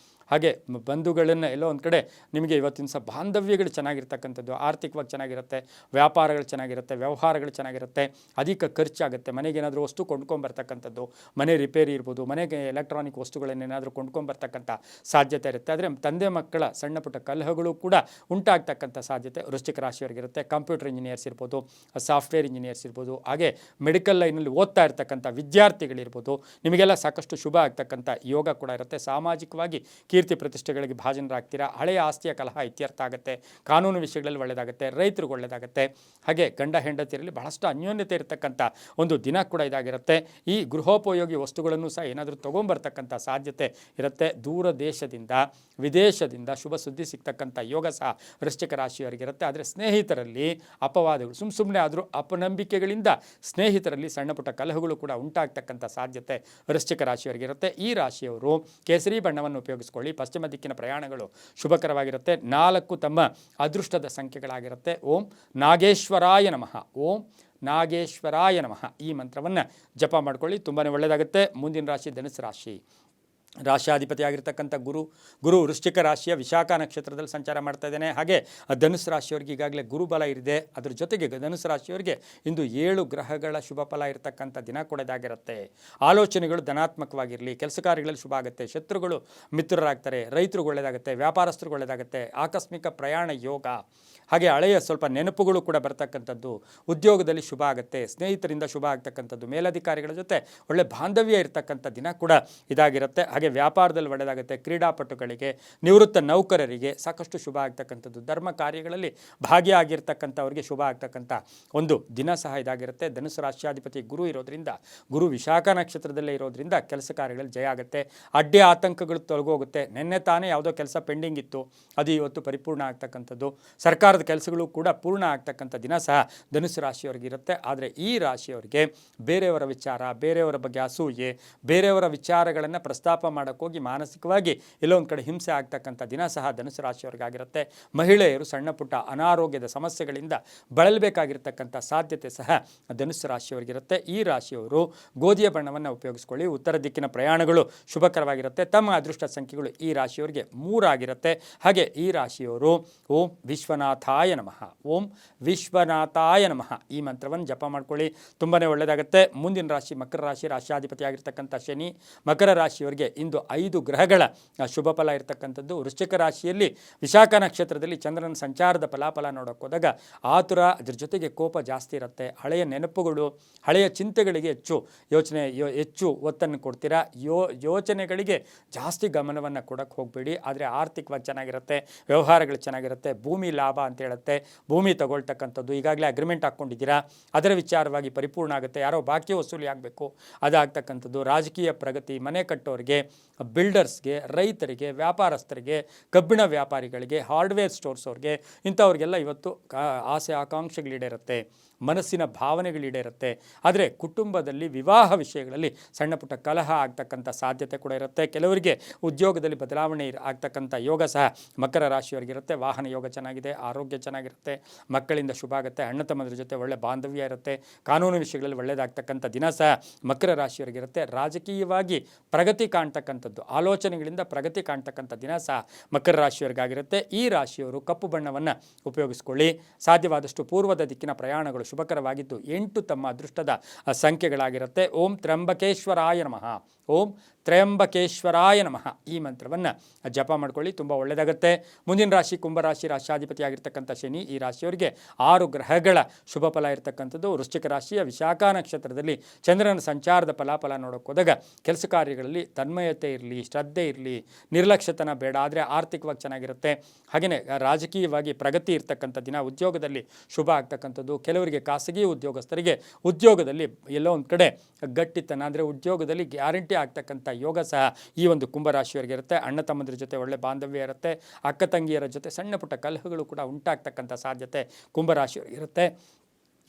ಹಾಗೆ ಬಂಧುಗಳನ್ನು ಎಲ್ಲೋ ಒಂದು ಕಡೆ ನಿಮಗೆ ಇವತ್ತಿನ ಸಹ ಬಾಂಧವ್ಯಗಳು ಚೆನ್ನಾಗಿರ್ತಕ್ಕಂಥದ್ದು, ಆರ್ಥಿಕವಾಗಿ ಚೆನ್ನಾಗಿರುತ್ತೆ, ವ್ಯಾಪಾರಗಳು ಚೆನ್ನಾಗಿರುತ್ತೆ, ವ್ಯವಹಾರಗಳು ಚೆನ್ನಾಗಿರುತ್ತೆ, ಅಧಿಕ ಖರ್ಚಾಗುತ್ತೆ, ಮನೆಗೇನಾದರೂ ವಸ್ತು ಕೊಂಡ್ಕೊಂಬರ್ತಕ್ಕಂಥದ್ದು, ಮನೆ ರಿಪೇರಿ ಇರ್ಬೋದು, ಮನೆಗೆ ಎಲೆಕ್ಟ್ರಾನಿಕ್ ವಸ್ತುಗಳನ್ನೇನಾದರೂ ಕೊಂಡ್ಕೊಂಬರ್ತಕ್ಕಂಥ ಸಾಧ್ಯತೆ ಇರುತ್ತೆ. ಆದರೆ ತಂದೆ ಮಕ್ಕಳ ಸಣ್ಣ ಪುಟ್ಟ ಕಲಹಗಳು ಕೂಡ ಉಂಟಾಗ್ತಕ್ಕಂಥ ಸಾಧ್ಯತೆ ವೃಶ್ಚಿಕ ರಾಶಿಯವರಿಗಿರುತ್ತೆ. ಕಂಪ್ಯೂಟರ್ ಇಂಜಿನಿಯರ್ಸ್ ಇರ್ಬೋದು, ಸಾಫ್ಟ್ವೇರ್ ಇಂಜಿನಿಯರ್ಸ್ ಇರ್ಬೋದು, ಹಾಗೆ ಮೆಡಿಕಲ್ ಲೈನಲ್ಲಿ ಓದ್ತಾ ಇರ್ತಕ್ಕಂಥ ವಿದ್ಯಾರ್ಥಿಗಳಿರ್ಬೋದು, ನಿಮಗೆಲ್ಲ ಸಾಕಷ್ಟು ಶುಭ ಆಗ್ತಕ್ಕಂಥ ಯೋಗ ಕೂಡ ಇರುತ್ತೆ. ಸಾಮಾಜಿಕವಾಗಿ ಕೀರ್ತಿ ಪ್ರತಿಷ್ಠೆಗಳಿಗೆ ಭಾಜನರಾಗ್ತೀರಾ. ಹಳೆಯ ಆಸ್ತಿಯ ಕಲಹ ಇತ್ಯರ್ಥ ಆಗುತ್ತೆ. ಕಾನೂನು ವಿಷಯಗಳಲ್ಲಿ ಒಳ್ಳೆಯದಾಗುತ್ತೆ, ರೈತರಿಗೆ ಒಳ್ಳೆಯದಾಗುತ್ತೆ. ಹಾಗೆ ಗಂಡ ಹೆಂಡತಿಯರಲ್ಲಿ ಬಹಳಷ್ಟು ಅನ್ಯೋನ್ಯತೆ ಇರತಕ್ಕಂಥ ಒಂದು ದಿನ ಕೂಡ ಇದಾಗಿರುತ್ತೆ. ಈ ಗೃಹೋಪಯೋಗಿ ವಸ್ತುಗಳನ್ನು ಸಹ ಏನಾದರೂ ತೊಗೊಂಬರ್ತಕ್ಕಂಥ ಸಾಧ್ಯತೆ ಇರುತ್ತೆ. ದೂರ ದೇಶದಿಂದ, ವಿದೇಶದಿಂದ ಶುಭ ಸುದ್ದಿ ಸಿಗ್ತಕ್ಕಂಥ ಯೋಗ ಸಹ ವೃಶ್ಚಿಕ ರಾಶಿಯವರಿಗಿರುತ್ತೆ. ಆದರೆ ಸ್ನೇಹಿತರಲ್ಲಿ ಅಪವಾದಗಳು, ಸುಮ್ಮನೆ ಆದರೂ ಅಪನಂಬಿಕೆಗಳಿಂದ ಸ್ನೇಹಿತರಲ್ಲಿ ಸಣ್ಣ ಪುಟ್ಟ ಕಲಹಗಳು ಕೂಡ ಉಂಟಾಗ್ತಕ್ಕಂಥ ಸಾಧ್ಯತೆ ವೃಶ್ಚಿಕ ರಾಶಿಯವರಿಗಿರುತ್ತೆ. ಈ ರಾಶಿಯವರು ಕೇಸರಿ ಬಣ್ಣವನ್ನು ಉಪಯೋಗಿಸ್ಕೊಳ್ಳಿ. ಪಶ್ಚಿಮ ದಿಕ್ಕಿನ ಪ್ರಯಾಣಗಳು ಶುಭಕರವಾಗಿರುತ್ತೆ. 4 ತಮ್ಮ ಅದೃಷ್ಟದ ಸಂಖ್ಯೆಗಳಾಗಿರುತ್ತೆ. ಓಂ ನಾಗೇಶ್ವರಾಯ ನಮಃ. ಓಂ ನಾಗೇಶ್ವರಾಯ ನಮಃ ಈ ಮಂತ್ರವನ್ನು ಜಪ ಮಾಡ್ಕೊಳ್ಳಿ, ತುಂಬಾ ಒಳ್ಳೆಯದಾಗುತ್ತೆ. ಮುಂದಿನ ರಾಶಿ ಧನುಸು ರಾಶಿ. ರಾಶಿಯಾಧಿಪತಿ ಆಗಿರ್ತಕ್ಕಂಥ ಗುರು ವೃಶ್ಚಿಕ ರಾಶಿಯ ವಿಶಾಖ ನಕ್ಷತ್ರದಲ್ಲಿ ಸಂಚಾರ ಮಾಡ್ತಾ ಇದ್ದೇನೆ. ಹಾಗೆ ಧನುಸು ರಾಶಿಯವರಿಗೆ ಈಗಾಗಲೇ ಗುರುಬಲ ಇದೆ. ಅದರ ಜೊತೆಗೆ ಧನುಸು ರಾಶಿಯವರಿಗೆ ಇಂದು 7 ಗ್ರಹಗಳ ಶುಭ ಫಲ ಇರತಕ್ಕಂಥ ದಿನ ಕೂಡ ಇದಾಗಿರುತ್ತೆ. ಆಲೋಚನೆಗಳು ಧನಾತ್ಮಕವಾಗಿರಲಿ, ಕೆಲಸ ಕಾರ್ಯಗಳಲ್ಲಿ ಶುಭ ಆಗುತ್ತೆ, ಶತ್ರುಗಳು ಮಿತ್ರರಾಗ್ತಾರೆ, ರೈತರಿಗೆ ಒಳ್ಳೆಯದಾಗುತ್ತೆ, ವ್ಯಾಪಾರಸ್ಥರಿಗೆ ಒಳ್ಳೆಯದಾಗುತ್ತೆ, ಆಕಸ್ಮಿಕ ಪ್ರಯಾಣ ಯೋಗ, ಹಾಗೆ ಹಳೆಯ ಸ್ವಲ್ಪ ನೆನಪುಗಳು ಕೂಡ ಬರ್ತಕ್ಕಂಥದ್ದು, ಉದ್ಯೋಗದಲ್ಲಿ ಶುಭ ಆಗುತ್ತೆ, ಸ್ನೇಹಿತರಿಂದ ಶುಭ ಆಗ್ತಕ್ಕಂಥದ್ದು, ಮೇಲಧಿಕಾರಿಗಳ ಜೊತೆ ಒಳ್ಳೆ ಬಾಂಧವ್ಯ ಇರತಕ್ಕಂಥ ದಿನ ಕೂಡ ಇದಾಗಿರುತ್ತೆ. ಹಾಗೆ ವ್ಯಾಪಾರದಲ್ಲಿ ಒಳ್ಳೆಯದಾಗುತ್ತೆ, ಕ್ರೀಡಾಪಟುಗಳಿಗೆ, ನಿವೃತ್ತ ನೌಕರರಿಗೆ ಸಾಕಷ್ಟು ಶುಭ ಆಗ್ತಕ್ಕಂಥದ್ದು, ಧರ್ಮ ಕಾರ್ಯಗಳಲ್ಲಿ ಭಾಗಿಯಾಗಿರ್ತಕ್ಕಂಥವ್ರಿಗೆ ಶುಭ ಆಗ್ತಕ್ಕಂಥ ಒಂದು ದಿನ ಸಹ ಇದಾಗಿರುತ್ತೆ. ಧನುಸು ರಾಶಿಯಾಧಿಪತಿ ಗುರು ಇರೋದ್ರಿಂದ, ಗುರು ವಿಶಾಖ ನಕ್ಷತ್ರದಲ್ಲೇ ಇರೋದ್ರಿಂದ ಕೆಲಸ ಕಾರ್ಯಗಳಲ್ಲಿ ಜಯ ಆಗುತ್ತೆ, ಅಡ್ಡಿ ಆತಂಕಗಳು ತೊಲಗೋಗುತ್ತೆ. ನಿನ್ನೆ ತಾನೇ ಯಾವುದೋ ಕೆಲಸ ಪೆಂಡಿಂಗ್ ಇತ್ತು, ಅದು ಇವತ್ತು ಪರಿಪೂರ್ಣ ಆಗ್ತಕ್ಕಂಥದ್ದು, ಸರ್ಕಾರದ ಕೆಲಸಗಳು ಕೂಡ ಪೂರ್ಣ ಆಗ್ತಕ್ಕಂಥ ದಿನ ಸಹ ಧನುಸು ರಾಶಿಯವರಿಗಿರುತ್ತೆ. ಆದರೆ ಈ ರಾಶಿಯವರಿಗೆ ಬೇರೆಯವರ ವಿಚಾರ, ಬೇರೆಯವರ ಬಗ್ಗೆ ಅಸೂಯೆ, ಬೇರೆಯವರ ವಿಚಾರಗಳನ್ನು ಪ್ರಸ್ತಾಪ ಮಾಡೋಕ್ಕೋಗಿ ಮಾನಸಿಕವಾಗಿ ಎಲ್ಲೋ ಒಂದು ಕಡೆ ಹಿಂಸೆ ಆಗ್ತಕ್ಕಂಥ ದಿನ ಸಹ ಧನುಸು ರಾಶಿಯವರಿಗಾಗಿರುತ್ತೆ. ಮಹಿಳೆಯರು ಸಣ್ಣ ಪುಟ್ಟ ಅನಾರೋಗ್ಯದ ಸಮಸ್ಯೆಗಳಿಂದ ಬಳಲಬೇಕಾಗಿರ್ತಕ್ಕಂಥ ಸಾಧ್ಯತೆ ಸಹ ಧನುಸು ರಾಶಿಯವರಿಗಿರುತ್ತೆ. ಈ ರಾಶಿಯವರು ಗೋಧಿಯ ಬಣ್ಣವನ್ನು ಉಪಯೋಗಿಸ್ಕೊಳ್ಳಿ. ಉತ್ತರ ದಿಕ್ಕಿನ ಪ್ರಯಾಣಗಳು ಶುಭಕರವಾಗಿರುತ್ತೆ. ತಮ್ಮ ಅದೃಷ್ಟ ಸಂಖ್ಯೆಗಳು ಈ ರಾಶಿಯವರಿಗೆ 3 ಆಗಿರುತ್ತೆ. ಹಾಗೆ ಈ ರಾಶಿಯವರು ಓಂ ವಿಶ್ವನಾಥಾಯ ನಮಃ. ಓಂ ವಿಶ್ವನಾಥಾಯ ನಮಃ ಈ ಮಂತ್ರವನ್ನು ಜಪ ಮಾಡ್ಕೊಳ್ಳಿ, ತುಂಬಾ ಒಳ್ಳೆಯದಾಗುತ್ತೆ. ಮುಂದಿನ ರಾಶಿ ಮಕರ ರಾಶಿ. ರಾಶಿಯಾಧಿಪತಿ ಆಗಿರ್ತಕ್ಕಂಥ ಶನಿ ಮಕರ ರಾಶಿಯವರಿಗೆ ಇಂದು 5 ಗ್ರಹಗಳ ಶುಭ ಫಲ ಇರತಕ್ಕಂಥದ್ದು. ವೃಶ್ಚಿಕ ರಾಶಿಯಲ್ಲಿ ವಿಶಾಖ ನಕ್ಷತ್ರದಲ್ಲಿ ಚಂದ್ರನ ಸಂಚಾರದ ಫಲಾಫಲ ನೋಡೋಕೆ ಹೋದಾಗ ಆತುರ, ಅದ್ರ ಜೊತೆಗೆ ಕೋಪ ಜಾಸ್ತಿ ಇರುತ್ತೆ. ಹಳೆಯ ನೆನಪುಗಳು, ಹಳೆಯ ಚಿಂತೆಗಳಿಗೆ ಹೆಚ್ಚು ಒತ್ತನ್ನು ಕೊಡ್ತೀರಾ. ಯೋಚನೆಗಳಿಗೆ ಜಾಸ್ತಿ ಗಮನವನ್ನು ಕೊಡೋಕ್ಕೆ ಹೋಗಬೇಡಿ. ಆದರೆ ಆರ್ಥಿಕವಾಗಿ ಚೆನ್ನಾಗಿರುತ್ತೆ, ವ್ಯವಹಾರಗಳು ಚೆನ್ನಾಗಿರುತ್ತೆ, ಭೂಮಿ ಲಾಭ ಅಂತ ಹೇಳುತ್ತೆ. ಭೂಮಿ ತಗೊಳ್ತಕ್ಕಂಥದ್ದು, ಈಗಾಗಲೇ ಅಗ್ರಿಮೆಂಟ್ ಹಾಕ್ಕೊಂಡಿದ್ದೀರಾ, ಅದರ ವಿಚಾರವಾಗಿ ಪರಿಪೂರ್ಣ ಆಗುತ್ತೆ. ಯಾರೋ ಬಾಕಿ ವಸೂಲಿ ಆಗಬೇಕು, ಅದಾಗ್ತಕ್ಕಂಥದ್ದು. ರಾಜಕೀಯ ಪ್ರಗತಿ, ಮನೆ ಕಟ್ಟೋರಿಗೆ, ಬಿಲ್ಡರ್ಸ್ಗೆ, ರೈತರಿಗೆ, ವ್ಯಾಪಾರಸ್ಥರಿಗೆ, ಕಬ್ಬಿಣ ವ್ಯಾಪಾರಿಗಳಿಗೆ, ಹಾರ್ಡ್ವೇರ್ ಸ್ಟೋರ್ಸ್ ಅವ್ರಿಗೆ, ಇಂಥವ್ರಿಗೆಲ್ಲ ಇವತ್ತು ಆಸೆ ಆಕಾಂಕ್ಷೆಗಳೀಡೇರುತ್ತೆ, ಮನಸ್ಸಿನ ಭಾವನೆಗಳೀಡೇರುತ್ತೆ. ಆದರೆ ಕುಟುಂಬದಲ್ಲಿ ವಿವಾಹ ವಿಷಯಗಳಲ್ಲಿ ಸಣ್ಣ ಪುಟ್ಟ ಕಲಹ ಆಗ್ತಕ್ಕಂಥ ಸಾಧ್ಯತೆ ಕೂಡ ಇರುತ್ತೆ. ಕೆಲವರಿಗೆ ಉದ್ಯೋಗದಲ್ಲಿ ಬದಲಾವಣೆ ಆಗ್ತಕ್ಕಂಥ ಯೋಗ ಸಹ ಮಕರ ರಾಶಿಯವರಿಗಿರುತ್ತೆ. ವಾಹನ ಯೋಗ ಚೆನ್ನಾಗಿದೆ, ಆರೋಗ್ಯ ಚೆನ್ನಾಗಿರುತ್ತೆ, ಮಕ್ಕಳಿಂದ ಶುಭ ಆಗುತ್ತೆ, ಅಣ್ಣ ತಮ್ಮಂದ್ರ ಜೊತೆ ಒಳ್ಳೆ ಬಾಂಧವ್ಯ ಇರುತ್ತೆ, ಕಾನೂನು ವಿಷಯಗಳಲ್ಲಿ ಒಳ್ಳೆಯದಾಗ್ತಕ್ಕಂಥ ದಿನ ಸಹ ಮಕರ ರಾಶಿಯವರಿಗಿರುತ್ತೆ. ರಾಜಕೀಯವಾಗಿ ಪ್ರಗತಿ ಕಾಣ್ತಕ್ಕಂಥದ್ದು, ಆಲೋಚನೆಗಳಿಂದ ಪ್ರಗತಿ ಕಾಣ್ತಕ್ಕಂಥ ದಿನ ಸಹ ಮಕರ ರಾಶಿಯವರಿಗಾಗಿರುತ್ತೆ. ಈ ರಾಶಿಯವರು ಕಪ್ಪು ಬಣ್ಣವನ್ನು ಉಪಯೋಗಿಸ್ಕೊಳ್ಳಿ. ಸಾಧ್ಯವಾದಷ್ಟು ಪೂರ್ವದ ದಿಕ್ಕಿನ ಪ್ರಯಾಣಗಳು ಶುಭಕರವಾಗಿದ್ದು 8 ತಮ್ಮ ಅದೃಷ್ಟದ ಸಂಖ್ಯೆಗಳಾಗಿರುತ್ತೆ. ಓಂ ತ್ರ್ಯಂಬಕೇಶ್ವರಾಯ ನಮಃ, ಓಂ ತ್ರ್ಯಂಬಕೇಶ್ವರಾಯ ನಮಃ ಈ ಮಂತ್ರವನ್ನು ಜಪ ಮಾಡ್ಕೊಳ್ಳಿ, ತುಂಬ ಒಳ್ಳೆಯದಾಗುತ್ತೆ. ಮುಂದಿನ ರಾಶಿ ಕುಂಭರಾಶಿ, ರಾಶಿಯಾಧಿಪತಿಯಾಗಿರ್ತಕ್ಕಂಥ ಶನಿ. ಈ ರಾಶಿಯವರಿಗೆ 6 ಗ್ರಹಗಳ ಶುಭ ಫಲ ಇರತಕ್ಕಂಥದ್ದು. ವೃಶ್ಚಿಕ ರಾಶಿಯ ವಿಶಾಖ ನಕ್ಷತ್ರದಲ್ಲಿ ಚಂದ್ರನ ಸಂಚಾರದ ಫಲಾಫಲ ನೋಡೋಕೆ ಹೋದಾಗ ಕೆಲಸ ಕಾರ್ಯಗಳಲ್ಲಿ ತನ್ಮಯತೆ ಇರಲಿ, ಶ್ರದ್ಧೆ ಇರಲಿ, ನಿರ್ಲಕ್ಷ್ಯತನ ಬೇಡ. ಆದರೆ ಆರ್ಥಿಕವಾಗಿ ಚೆನ್ನಾಗಿರುತ್ತೆ. ಹಾಗೆಯೇ ರಾಜಕೀಯವಾಗಿ ಪ್ರಗತಿ ಇರ್ತಕ್ಕಂಥ ದಿನ. ಉದ್ಯೋಗದಲ್ಲಿ ಶುಭ ಆಗ್ತಕ್ಕಂಥದ್ದು. ಕೆಲವರಿಗೆ ಖಾಸಗಿ ಉದ್ಯೋಗಸ್ಥರಿಗೆ ಉದ್ಯೋಗದಲ್ಲಿ ಎಲ್ಲೋ ಒಂದು ಕಡೆ ಗಟ್ಟಿತನ, ಅಂದರೆ ಉದ್ಯೋಗದಲ್ಲಿ ಗ್ಯಾರಂಟಿ ಆಗ್ತಕ್ಕಂಥ ಯೋಗ ಸಹ ಈ ಒಂದು ಕುಂಭರಾಶಿಯವರಿಗೆ ಇರುತ್ತೆ. ಅಣ್ಣ ತಮ್ಮಂದ್ರ ಜೊತೆ ಒಳ್ಳೆ ಬಾಂಧವ್ಯ ಇರುತ್ತೆ. ಅಕ್ಕ ತಂಗಿಯರ ಜೊತೆ ಸಣ್ಣ ಪುಟ್ಟ ಕಲಹಗಳು ಕೂಡ ಉಂಟಾಗ್ತಕ್ಕಂಥ ಸಾಧ್ಯತೆ ಕುಂಭರಾಶಿಯವರಿಗೆ ಇರುತ್ತೆ.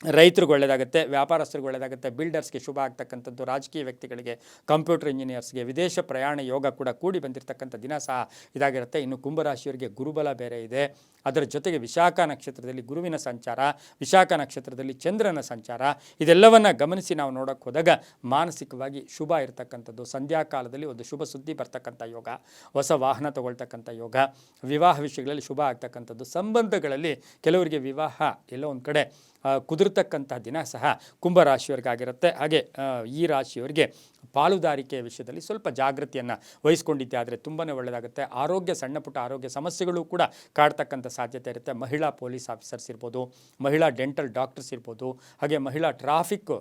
ರೈತರಿಗೆ ಒಳ್ಳೆಯದಾಗುತ್ತೆ, ವ್ಯಾಪಾರಸ್ಥರಿಗೆ ಒಳ್ಳೆಯದಾಗುತ್ತೆ, ಬಿಲ್ಡರ್ಸ್ಗೆ ಶುಭ ಆಗ್ತಕ್ಕಂಥದ್ದು, ರಾಜಕೀಯ ವ್ಯಕ್ತಿಗಳಿಗೆ, ಕಂಪ್ಯೂಟರ್ ಇಂಜಿನಿಯರ್ಸ್ಗೆ ವಿದೇಶ ಪ್ರಯಾಣ ಯೋಗ ಕೂಡ ಕೂಡಿ ಬಂದಿರತಕ್ಕಂಥ ದಿನ ಸಹ ಇದಾಗಿರುತ್ತೆ. ಇನ್ನು ಕುಂಭರಾಶಿಯವರಿಗೆ ಗುರುಬಲ ಬೇರೆ ಇದೆ. ಅದರ ಜೊತೆಗೆ ವಿಶಾಖ ನಕ್ಷತ್ರದಲ್ಲಿ ಗುರುವಿನ ಸಂಚಾರ, ವಿಶಾಖ ನಕ್ಷತ್ರದಲ್ಲಿ ಚಂದ್ರನ ಸಂಚಾರ, ಇದೆಲ್ಲವನ್ನು ಗಮನಿಸಿ ನಾವು ನೋಡೋಕ್ಕೆ ಹೋದಾಗ ಮಾನಸಿಕವಾಗಿ ಶುಭ ಇರತಕ್ಕಂಥದ್ದು. ಸಂಧ್ಯಾಕಾಲದಲ್ಲಿ ಒಂದು ಶುಭ ಸುದ್ದಿ ಬರ್ತಕ್ಕಂಥ ಯೋಗ, ಹೊಸ ವಾಹನ ತಗೊಳ್ತಕ್ಕಂಥ ಯೋಗ, ವಿವಾಹ ವಿಷಯಗಳಲ್ಲಿ ಶುಭ ಆಗ್ತಕ್ಕಂಥದ್ದು. ಸಂಬಂಧಗಳಲ್ಲಿ ಕೆಲವರಿಗೆ ವಿವಾಹ ಎಲ್ಲೋ ಒಂದು ಕಡೆ ಕುದುರ್ತಕ್ಕಂಥ ದಿನ ಸಹ ಕುಂಭರಾಶಿಯವರಿಗಾಗಿರುತ್ತೆ. ಹಾಗೆ ಈ ರಾಶಿಯವರಿಗೆ ಪಾಲುದಾರಿಕೆಯ ವಿಷಯದಲ್ಲಿ ಸ್ವಲ್ಪ ಜಾಗೃತಿಯನ್ನು ವಹಿಸ್ಕೊಂಡಿದ್ದೆ ಆದರೆ ತುಂಬಾ ಒಳ್ಳೆಯದಾಗುತ್ತೆ. ಆರೋಗ್ಯ, ಸಣ್ಣ ಪುಟ್ಟ ಆರೋಗ್ಯ ಸಮಸ್ಯೆಗಳು ಕೂಡ ಕಾಡ್ತಕ್ಕಂಥ ಸಾಧ್ಯತೆ ಇರುತ್ತೆ. ಮಹಿಳಾ ಪೊಲೀಸ್ ಆಫೀಸರ್ಸ್ ಇರ್ಬೋದು, ಮಹಿಳಾ ಡೆಂಟಲ್ ಡಾಕ್ಟರ್ಸ್ ಇರ್ಬೋದು, ಹಾಗೆ ಮಹಿಳಾ ಟ್ರಾಫಿಕ್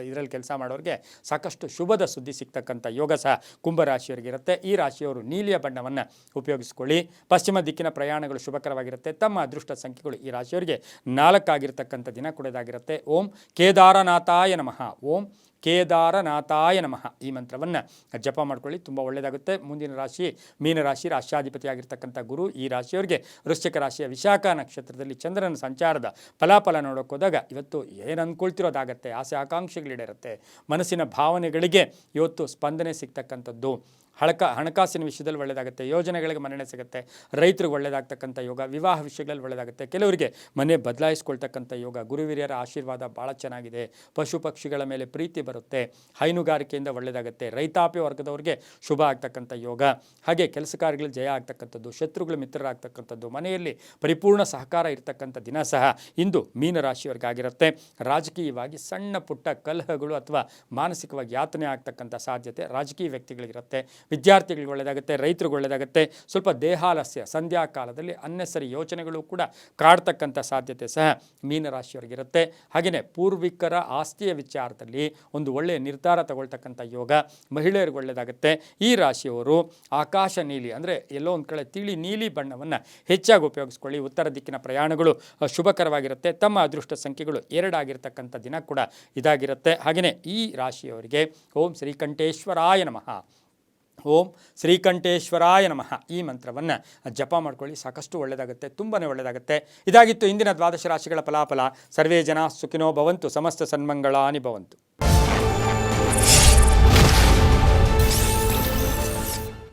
ಇದರಲ್ಲಿ ಕೆಲಸ ಮಾಡೋರಿಗೆ ಸಾಕಷ್ಟು ಶುಭದ ಸುದ್ದಿ ಸಿಗ್ತಕ್ಕಂಥ ಯೋಗ ಸಹ ಕುಂಭರಾಶಿಯವರಿಗಿರುತ್ತೆ. ಈ ರಾಶಿಯವರು ನೀಲಿಯ ಬಣ್ಣವನ್ನು ಉಪಯೋಗಿಸ್ಕೊಳ್ಳಿ. ಪಶ್ಚಿಮ ದಿಕ್ಕಿನ ಪ್ರಯಾಣಗಳು ಶುಭಕರವಾಗಿರುತ್ತೆ. ತಮ್ಮ ಅದೃಷ್ಟ ಸಂಖ್ಯೆಗಳು ಈ ರಾಶಿಯವರಿಗೆ 4 ಆಗಿರ್ತಕ್ಕಂಥ ದಿನ ಕೂಡದಾಗಿರುತ್ತೆ. ಓಂ ಕೇದಾರನಾಥಾಯ ನಮಃ, ಓಂ ಕೇದಾರನಾಥಾಯ ನಮಃ ಈ ಮಂತ್ರವನ್ನು ಜಪ ಮಾಡ್ಕೊಳ್ಳಿ, ತುಂಬ ಒಳ್ಳೆಯದಾಗುತ್ತೆ. ಮುಂದಿನ ರಾಶಿ ಮೀನರಾಶಿ, ರಾಶಿಯಾಧಿಪತಿಯಾಗಿರ್ತಕ್ಕಂಥ ಗುರು. ಈ ರಾಶಿಯವರಿಗೆ ವೃಶ್ಚಿಕ ರಾಶಿಯ ವಿಶಾಖ ನಕ್ಷತ್ರದಲ್ಲಿ ಚಂದ್ರನ ಸಂಚಾರದ ಫಲಾಫಲ ನೋಡೋಕೆ ಹೋದಾಗ ಇವತ್ತು ಏನು ಅಂದ್ಕೊಳ್ತಿರೋದಾಗತ್ತೆ, ಆಸೆ ಆಕಾಂಕ್ಷೆಗಳಿರುತ್ತೆ, ಮನಸ್ಸಿನ ಭಾವನೆಗಳಿಗೆ ಇವತ್ತು ಸ್ಪಂದನೆ ಸಿಗ್ತಕ್ಕಂಥದ್ದು. ಹಣಕಾಸಿನ ವಿಷಯದಲ್ಲಿ ಒಳ್ಳೆಯದಾಗುತ್ತೆ, ಯೋಜನೆಗಳಿಗೆ ಮನ್ನಣೆ ಸಿಗುತ್ತೆ, ರೈತರಿಗೆ ಒಳ್ಳೆಯದಾಗ್ತಕ್ಕಂಥ ಯೋಗ, ವಿವಾಹ ವಿಷಯಗಳಲ್ಲಿ ಒಳ್ಳೆಯದಾಗುತ್ತೆ, ಕೆಲವರಿಗೆ ಮನೆ ಬದಲಾಯಿಸ್ಕೊಳ್ತಕ್ಕಂಥ ಯೋಗ, ಗುರುವಿರಿಯರ ಆಶೀರ್ವಾದ ಭಾಳ ಚೆನ್ನಾಗಿದೆ, ಪಶು ಪಕ್ಷಿಗಳ ಮೇಲೆ ಪ್ರೀತಿ ಬರುತ್ತೆ, ಹೈನುಗಾರಿಕೆಯಿಂದ ಒಳ್ಳೆಯದಾಗುತ್ತೆ, ರೈತಾಪಿ ವರ್ಗದವ್ರಿಗೆ ಶುಭ ಆಗ್ತಕ್ಕಂಥ ಯೋಗ, ಹಾಗೆ ಕೆಲಸ ಕಾರ್ಯಗಳಲ್ಲಿ ಜಯ ಆಗ್ತಕ್ಕಂಥದ್ದು, ಶತ್ರುಗಳು ಮಿತ್ರರಾಗ್ತಕ್ಕಂಥದ್ದು, ಮನೆಯಲ್ಲಿ ಪರಿಪೂರ್ಣ ಸಹಕಾರ ಇರತಕ್ಕಂಥ ದಿನ ಸಹ ಇಂದು ಮೀನರಾಶಿಯವರಿಗಾಗಿರುತ್ತೆ. ರಾಜಕೀಯವಾಗಿ ಸಣ್ಣ ಪುಟ್ಟ ಕಲಹಗಳು ಅಥವಾ ಮಾನಸಿಕವಾಗಿ ಯಾತನೆ ಆಗ್ತಕ್ಕಂಥ ಸಾಧ್ಯತೆ ರಾಜಕೀಯ ವ್ಯಕ್ತಿಗಳಿಗಿರುತ್ತೆ. ವಿದ್ಯಾರ್ಥಿಗಳಿಗೆ ಒಳ್ಳೆಯದಾಗುತ್ತೆ, ರೈತರಿಗೆ ಒಳ್ಳೆಯದಾಗುತ್ತೆ. ಸ್ವಲ್ಪ ದೇಹಾಲಸ್ಯ, ಸಂಧ್ಯಾಕಾಲದಲ್ಲಿ ಅನ್ನೆಸರಿ ಯೋಚನೆಗಳು ಕೂಡ ಕಾಡ್ತಕ್ಕಂಥ ಸಾಧ್ಯತೆ ಸಹ ಮೀನರಾಶಿಯವರಿಗಿರುತ್ತೆ. ಹಾಗೆಯೇ ಪೂರ್ವಿಕರ ಆಸ್ತಿಯ ವಿಚಾರದಲ್ಲಿ ಒಂದು ಒಳ್ಳೆಯ ನಿರ್ಧಾರ ತಗೊಳ್ತಕ್ಕಂಥ ಯೋಗ ಮಹಿಳೆಯರಿಗೆ ಒಳ್ಳೆಯದಾಗುತ್ತೆ. ಈ ರಾಶಿಯವರು ಆಕಾಶ ನೀಲಿ, ಅಂದರೆ ಎಲ್ಲೋ ಒಂದು ಕಡೆ ತಿಳಿ ನೀಲಿ ಬಣ್ಣವನ್ನು ಹೆಚ್ಚಾಗಿ ಉಪಯೋಗಿಸ್ಕೊಳ್ಳಿ. ಉತ್ತರ ದಿಕ್ಕಿನ ಪ್ರಯಾಣಗಳು ಶುಭಕರವಾಗಿರುತ್ತೆ. ತಮ್ಮ ಅದೃಷ್ಟ ಸಂಖ್ಯೆಗಳು 2 ಆಗಿರ್ತಕ್ಕಂಥ ದಿನ ಕೂಡ ಇದಾಗಿರುತ್ತೆ. ಹಾಗೆಯೇ ಈ ರಾಶಿಯವರಿಗೆ ಓಂ ಶ್ರೀಕಂಠೇಶ್ವರಾಯ ನಮಃ, ಓಂ ಶ್ರೀಕಂಠೇಶ್ವರಾಯ ನಮಃ ಈ ಮಂತ್ರವನ್ನು ಜಪ ಮಾಡ್ಕೊಳ್ಳಿ, ಸಾಕಷ್ಟು ಒಳ್ಳೆಯದಾಗುತ್ತೆ, ತುಂಬಾ ಒಳ್ಳೆಯದಾಗುತ್ತೆ. ಇದಾಗಿತ್ತು ಇಂದಿನ 12 ರಾಶಿಗಳ ಫಲಾಫಲ. ಸರ್ವೇ ಜನ ಸುಖಿನೋ ಭವಂತು, ಸಮಸ್ತ ಸನ್ಮಂಗಳಾನಿ ಭವಂತು.